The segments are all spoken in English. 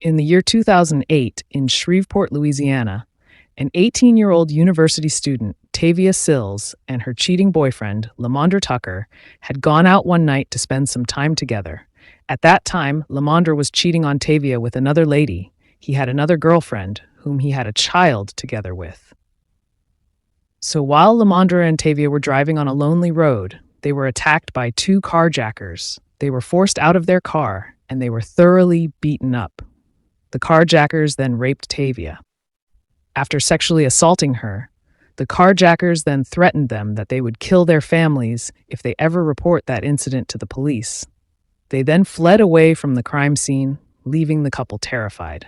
In the year 2008, in Shreveport, Louisiana, an 18-year-old university student, Tavia Sills, and her cheating boyfriend, Lemondre Tucker, had gone out one night to spend some time together. At that time, Lemondre was cheating on Tavia with another lady. He had another girlfriend, whom he had a child together with. So while Lemondre and Tavia were driving on a lonely road, they were attacked by two carjackers. They were forced out of their car, and they were thoroughly beaten up. The carjackers then raped Tavia. After sexually assaulting her, the carjackers then threatened them that they would kill their families if they ever report that incident to the police. They then fled away from the crime scene, leaving the couple terrified.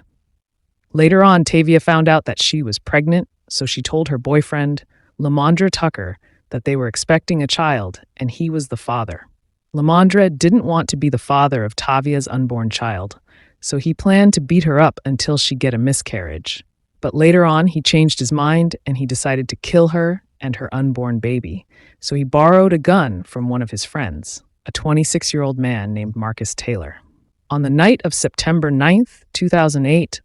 Later on, Tavia found out that she was pregnant, so she told her boyfriend, Lemondre Tucker, that they were expecting a child and he was the father. Lemondre didn't want to be the father of Tavia's unborn child, so he planned to beat her up until she get a miscarriage. But later on, he changed his mind and he decided to kill her and her unborn baby. So he borrowed a gun from one of his friends, a 26-year-old man named Marcus Taylor. On the night of September 9th, 2008,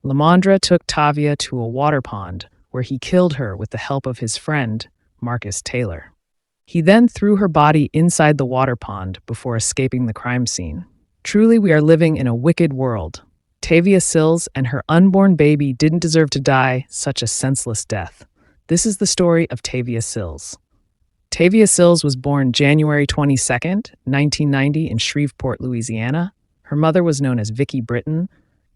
Lemondre took Tavia to a water pond where he killed her with the help of his friend, Marcus Taylor. He then threw her body inside the water pond before escaping the crime scene. Truly, we are living in a wicked world. Tavia Sills and her unborn baby didn't deserve to die such a senseless death. This is the story of Tavia Sills. Tavia Sills was born January 22nd, 1990 in Shreveport, Louisiana. Her mother was known as Vicky Britton.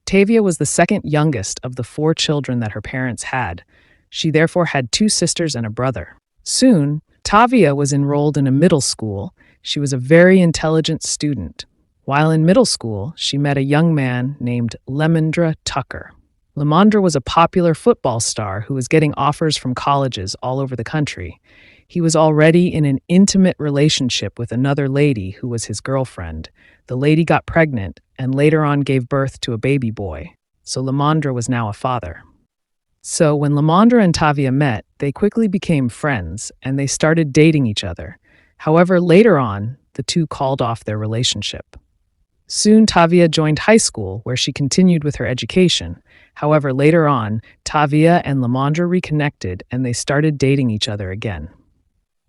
Tavia was the second youngest of the 4 children that her parents had. She therefore had 2 sisters and a brother. Soon, Tavia was enrolled in a middle school. She was a very intelligent student. While in middle school, she met a young man named Lemondre Tucker. Lemondre was a popular football star who was getting offers from colleges all over the country. He was already in an intimate relationship with another lady who was his girlfriend. The lady got pregnant and later on gave birth to a baby boy, so Lemondre was now a father. So when Lemondre and Tavia met, they quickly became friends and they started dating each other. However, later on, the two called off their relationship. Soon, Tavia joined high school, where she continued with her education. However, later on, Tavia and Lemondre reconnected and they started dating each other again.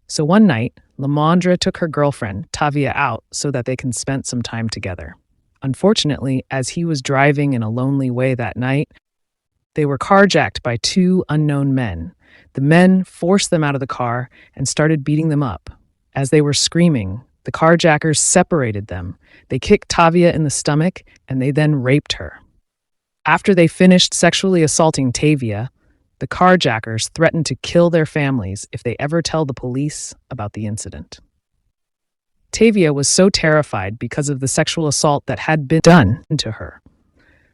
So one night, Lemondre took her girlfriend, Tavia, out so that they can spend some time together. Unfortunately, as he was driving in a lonely way that night, they were carjacked by 2 unknown men. The men forced them out of the car and started beating them up. As they were screaming, the carjackers separated them. They kicked Tavia in the stomach and they then raped her. After they finished sexually assaulting Tavia, the carjackers threatened to kill their families if they ever tell the police about the incident. Tavia was so terrified because of the sexual assault that had been done to her.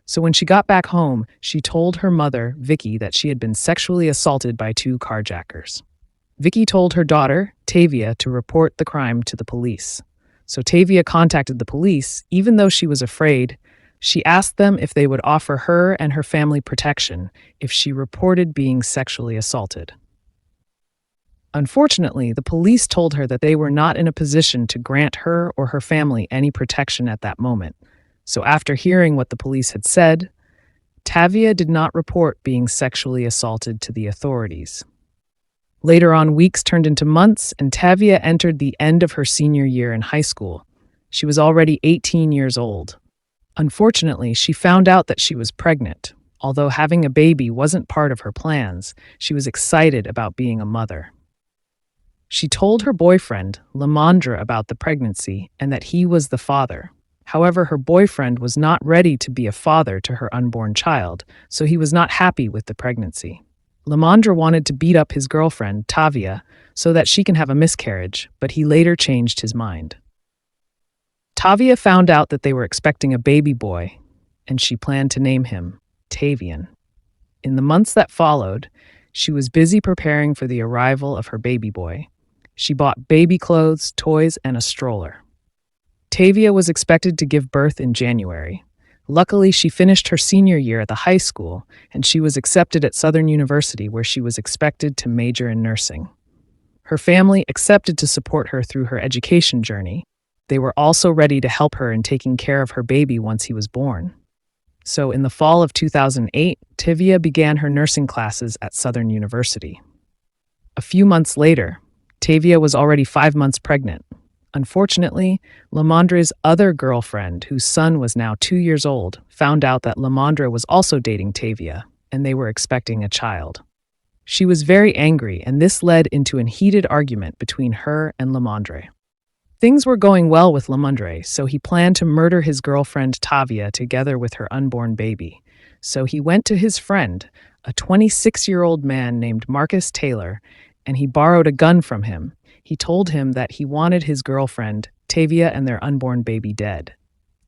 So when she got back home, she told her mother, Vicky, that she had been sexually assaulted by 2 carjackers. Vicky told her daughter, Tavia, to report the crime to the police. So Tavia contacted the police. Even though she was afraid, she asked them if they would offer her and her family protection if she reported being sexually assaulted. Unfortunately, the police told her that they were not in a position to grant her or her family any protection at that moment. So after hearing what the police had said, Tavia did not report being sexually assaulted to the authorities. Later on, weeks turned into months, and Tavia entered the end of her senior year in high school. She was already 18 years old. Unfortunately, she found out that she was pregnant. Although having a baby wasn't part of her plans, she was excited about being a mother. She told her boyfriend, Lemondre, about the pregnancy and that he was the father. However, her boyfriend was not ready to be a father to her unborn child, so he was not happy with the pregnancy. Lemondre wanted to beat up his girlfriend, Tavia, so that she can have a miscarriage, but he later changed his mind. Tavia found out that they were expecting a baby boy, and she planned to name him Tavian. In the months that followed, she was busy preparing for the arrival of her baby boy. She bought baby clothes, toys, and a stroller. Tavia was expected to give birth in January. Luckily, she finished her senior year at the high school, and she was accepted at Southern University, where she was expected to major in nursing. Her family accepted to support her through her education journey. They were also ready to help her in taking care of her baby once he was born. So, in the fall of 2008, Tavia began her nursing classes at Southern University. A few months later, Tavia was already 5 months pregnant. Unfortunately, Lemondre's other girlfriend, whose son was now 2 years old, found out that Lemondre was also dating Tavia, and they were expecting a child. She was very angry, and this led into a heated argument between her and Lemondre. Things were going well with Lemondre, so he planned to murder his girlfriend Tavia together with her unborn baby. So he went to his friend, a 26-year-old man named Marcus Taylor, and he borrowed a gun from him. He told him that he wanted his girlfriend, Tavia, and their unborn baby dead.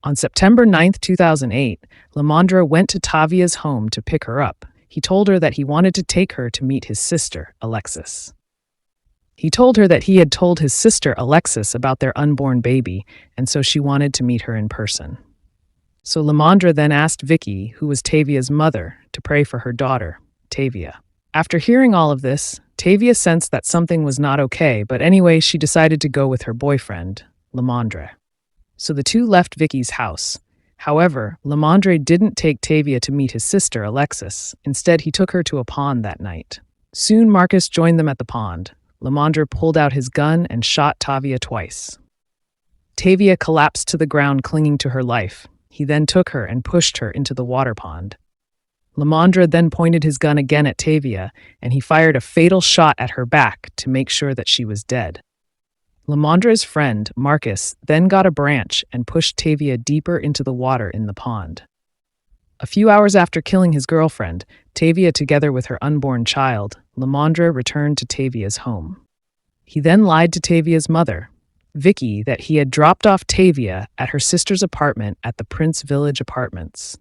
On September 9th, 2008, Lemondre went to Tavia's home to pick her up. He told her that he wanted to take her to meet his sister, Alexis. He told her that he had told his sister, Alexis, about their unborn baby, and so she wanted to meet her in person. So Lemondre then asked Vicky, who was Tavia's mother, to pray for her daughter, Tavia. After hearing all of this, Tavia sensed that something was not okay, but anyway, she decided to go with her boyfriend, Lemondre. So the two left Vicky's house. However, Lemondre didn't take Tavia to meet his sister, Alexis. Instead, he took her to a pond that night. Soon, Marcus joined them at the pond. Lemondre pulled out his gun and shot Tavia twice. Tavia collapsed to the ground, clinging to her life. He then took her and pushed her into the water pond. Lemondre then pointed his gun again at Tavia, and he fired a fatal shot at her back to make sure that she was dead. Lemondre's friend, Marcus, then got a branch and pushed Tavia deeper into the water in the pond. A few hours after killing his girlfriend, Tavia together with her unborn child, Lemondre returned to Tavia's home. He then lied to Tavia's mother, Vicky, that he had dropped off Tavia at her sister's apartment at the Prince Village Apartments.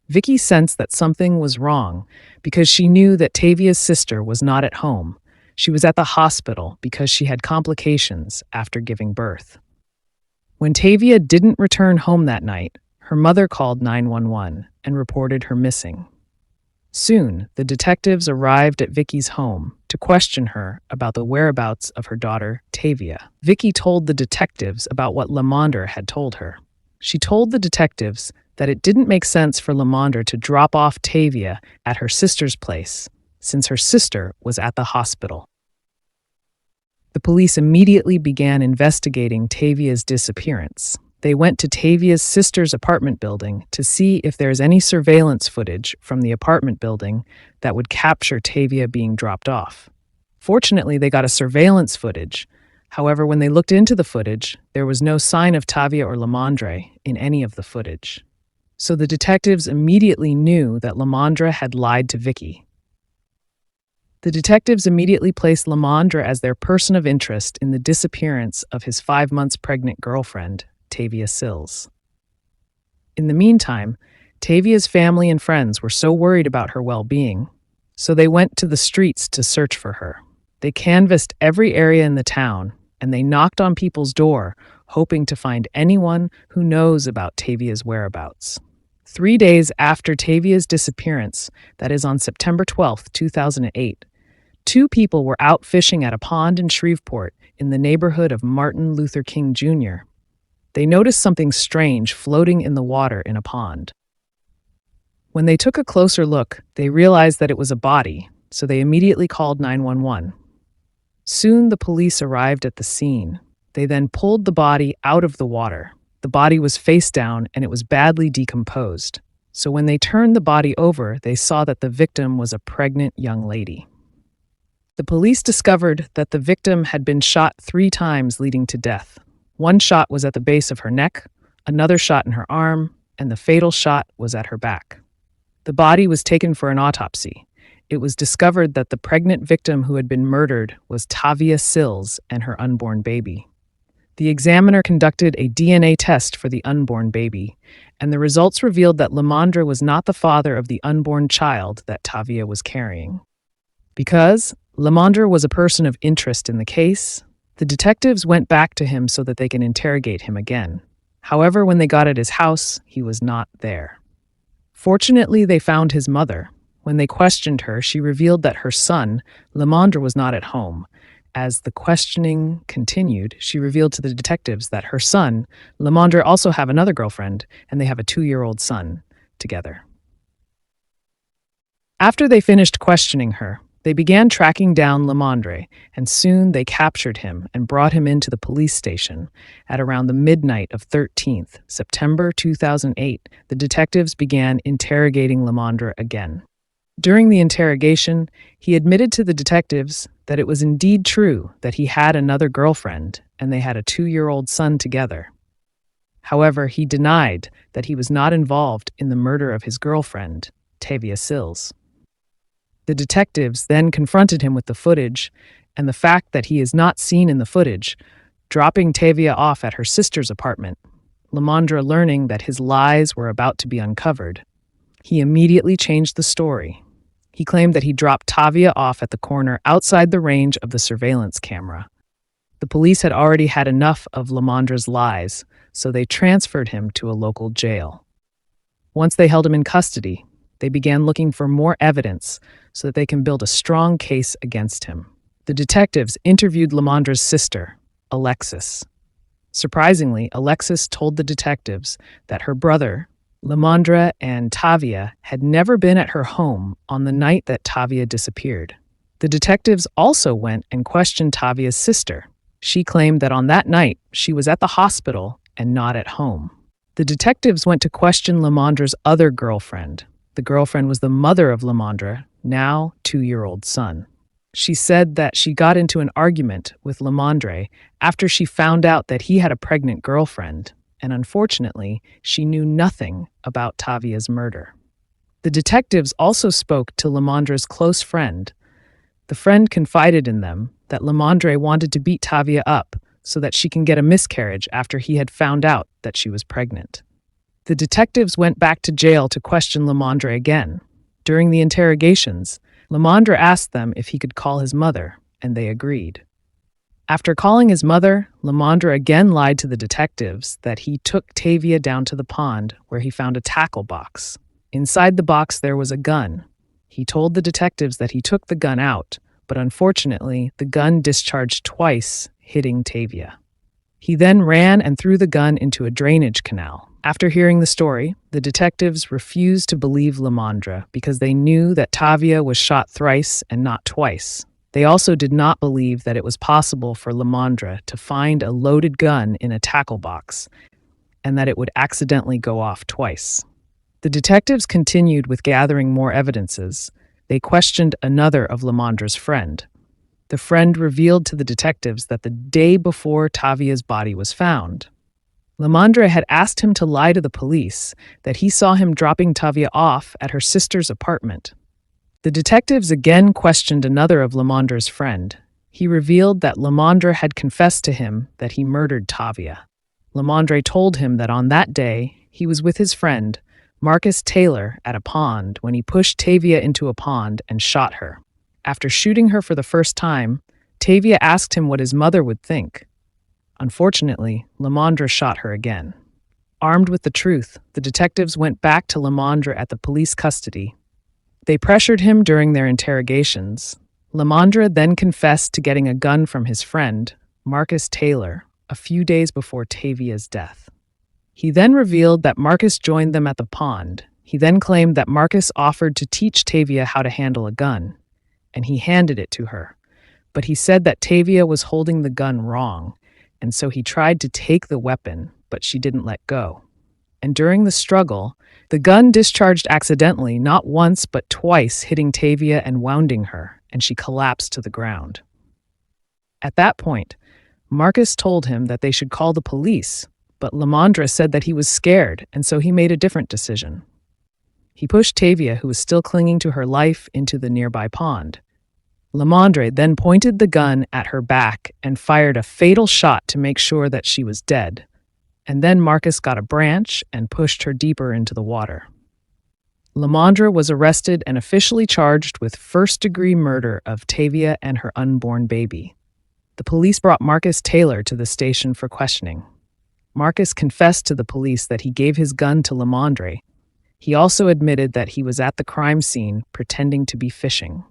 Vicky sensed that something was wrong because she knew that Tavia's sister was not at home. She was at the hospital because she had complications after giving birth. When Tavia didn't return home that night, her mother called 911 and reported her missing. Soon, the detectives arrived at Vicky's home to question her about the whereabouts of her daughter, Tavia. Vicky told the detectives about what Lemondre had told her. She told the detectives that it didn't make sense for Lemondre to drop off Tavia at her sister's place, since her sister was at the hospital. The police immediately began investigating Tavia's disappearance. They went to Tavia's sister's apartment building to see if there's any surveillance footage from the apartment building that would capture Tavia being dropped off. Fortunately, they got a surveillance footage. However, when they looked into the footage, there was no sign of Tavia or Lemondre in any of the footage. So the detectives immediately knew that Lemondre had lied to Vicky. The detectives immediately placed Lemondre as their person of interest in the disappearance of his 5 months pregnant girlfriend, Tavia Sills. In the meantime, Tavia's family and friends were so worried about her well-being, so they went to the streets to search for her. They canvassed every area in the town, and they knocked on people's door, hoping to find anyone who knows about Tavia's whereabouts. 3 days after Tavia's disappearance, that is on September 12, 2008, 2 people were out fishing at a pond in Shreveport in the neighborhood of Martin Luther King Jr. They noticed something strange floating in the water in a pond. When they took a closer look, they realized that it was a body, so they immediately called 911. Soon the police arrived at the scene. They then pulled the body out of the water. The body was face down and it was badly decomposed. So when they turned the body over, they saw that the victim was a pregnant young lady. The police discovered that the victim had been shot 3 times, leading to death. 1 shot was at the base of her neck, another shot in her arm, and the fatal shot was at her back. The body was taken for an autopsy. It was discovered that the pregnant victim who had been murdered was Tavia Sills and her unborn baby. The examiner conducted a DNA test for the unborn baby, and the results revealed that Lemondre was not the father of the unborn child that Tavia was carrying. Because Lemondre was a person of interest in the case, the detectives went back to him so that they can interrogate him again. However, when they got at his house, he was not there. Fortunately, they found his mother. When they questioned her, she revealed that her son, Lemondre, was not at home. As the questioning continued, she revealed to the detectives that her son, Lemondre, also have another girlfriend, and they have a 2-year-old son. together. After they finished questioning her, they began tracking down Lemondre, and soon they captured him and brought him into the police station. At around the midnight of 13th September 2008, the detectives began interrogating Lemondre again. During the interrogation, he admitted to the detectives that it was indeed true that he had another girlfriend and they had a 2-year-old son together. However, he denied that he was not involved in the murder of his girlfriend, Tavia Sills. The detectives then confronted him with the footage and the fact that he is not seen in the footage, dropping Tavia off at her sister's apartment. Lemondre, learning that his lies were about to be uncovered, he immediately changed the story. He claimed that he dropped Tavia off at the corner outside the range of the surveillance camera. The police had already had enough of Lemondre's lies, so they transferred him to a local jail. Once they held him in custody, they began looking for more evidence so that they can build a strong case against him. The detectives interviewed Lemondre's sister, Alexis. Surprisingly, Alexis told the detectives that her brother, Lemondre and Tavia, had never been at her home on the night that Tavia disappeared. The detectives also went and questioned Tavia's sister. She claimed that on that night, she was at the hospital and not at home. The detectives went to question Lemondre's other girlfriend. The girlfriend was the mother of Lemondre, now 2-year-old son. She said that she got into an argument with Lemondre after she found out that he had a pregnant girlfriend, and unfortunately, she knew nothing about Tavia's murder. The detectives also spoke to Lemondre's close friend. The friend confided in them that Lemondre wanted to beat Tavia up so that she can get a miscarriage after he had found out that she was pregnant. The detectives went back to jail to question Lemondre again. During the interrogations, Lemondre asked them if he could call his mother, and they agreed. After calling his mother, Lemondre again lied to the detectives that he took Tavia down to the pond where he found a tackle box. Inside the box there was a gun. He told the detectives that he took the gun out, but unfortunately, the gun discharged twice, hitting Tavia. He then ran and threw the gun into a drainage canal. After hearing the story, the detectives refused to believe Lemondre because they knew that Tavia was shot thrice and not twice. They also did not believe that it was possible for Lemondre to find a loaded gun in a tackle box and that it would accidentally go off twice. The detectives continued with gathering more evidences. They questioned another of Lemondre's friend. The friend revealed to the detectives that the day before Tavia's body was found, Lemondre had asked him to lie to the police that he saw him dropping Tavia off at her sister's apartment. The detectives again questioned another of Lemondre's friend. He revealed that Lemondre had confessed to him that he murdered Tavia. Lemondre told him that on that day, he was with his friend, Marcus Taylor, at a pond when he pushed Tavia into a pond and shot her. After shooting her for the first time, Tavia asked him what his mother would think. Unfortunately, Lemondre shot her again. Armed with the truth, the detectives went back to Lemondre at the police custody. They pressured him during their interrogations. Lemondre then confessed to getting a gun from his friend, Marcus Taylor, a few days before Tavia's death. He then revealed that Marcus joined them at the pond. He then claimed that Marcus offered to teach Tavia how to handle a gun, and he handed it to her. But he said that Tavia was holding the gun wrong, and so he tried to take the weapon, but she didn't let go. And during the struggle, the gun discharged accidentally, not once but twice, hitting Tavia and wounding her, and she collapsed to the ground. At that point, Marcus told him that they should call the police, but Lemondre said that he was scared, and so he made a different decision. He pushed Tavia, who was still clinging to her life, into the nearby pond. Lemondre then pointed the gun at her back and fired a fatal shot to make sure that she was dead. And then Marcus got a branch and pushed her deeper into the water. Lemondre was arrested and officially charged with first-degree murder of Tavia and her unborn baby. The police brought Marcus Taylor to the station for questioning. Marcus confessed to the police that he gave his gun to Lemondre. He also admitted that he was at the crime scene pretending to be fishing.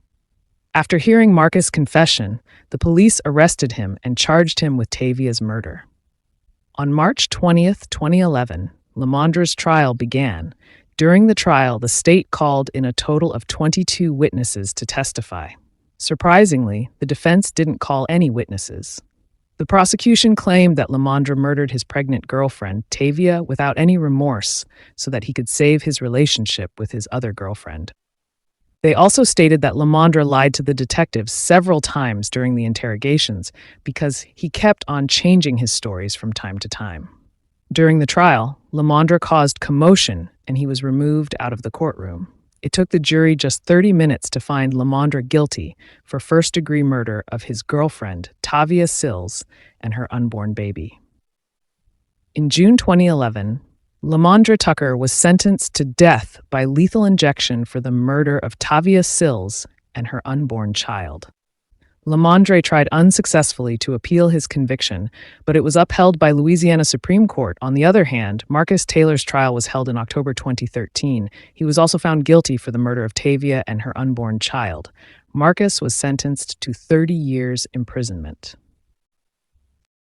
After hearing Marcus' confession, the police arrested him and charged him with Tavia's murder. On March 20th, 2011, Lemondre's trial began. During the trial, the state called in a total of 22 witnesses to testify. Surprisingly, the defense didn't call any witnesses. The prosecution claimed that Lemondre murdered his pregnant girlfriend, Tavia, without any remorse so that he could save his relationship with his other girlfriend. They also stated that Lemondre lied to the detectives several times during the interrogations because he kept on changing his stories from time to time. During the trial, Lemondre caused commotion and he was removed out of the courtroom. It took the jury just 30 minutes to find Lemondre guilty for first-degree murder of his girlfriend, Tavia Sills, and her unborn baby. In June 2011, Lemondre Tucker was sentenced to death by lethal injection for the murder of Tavia Sills and her unborn child. Lemondre tried unsuccessfully to appeal his conviction, but it was upheld by Louisiana Supreme Court. On the other hand, Marcus Taylor's trial was held in October 2013. He was also found guilty for the murder of Tavia and her unborn child. Marcus was sentenced to 30 years imprisonment.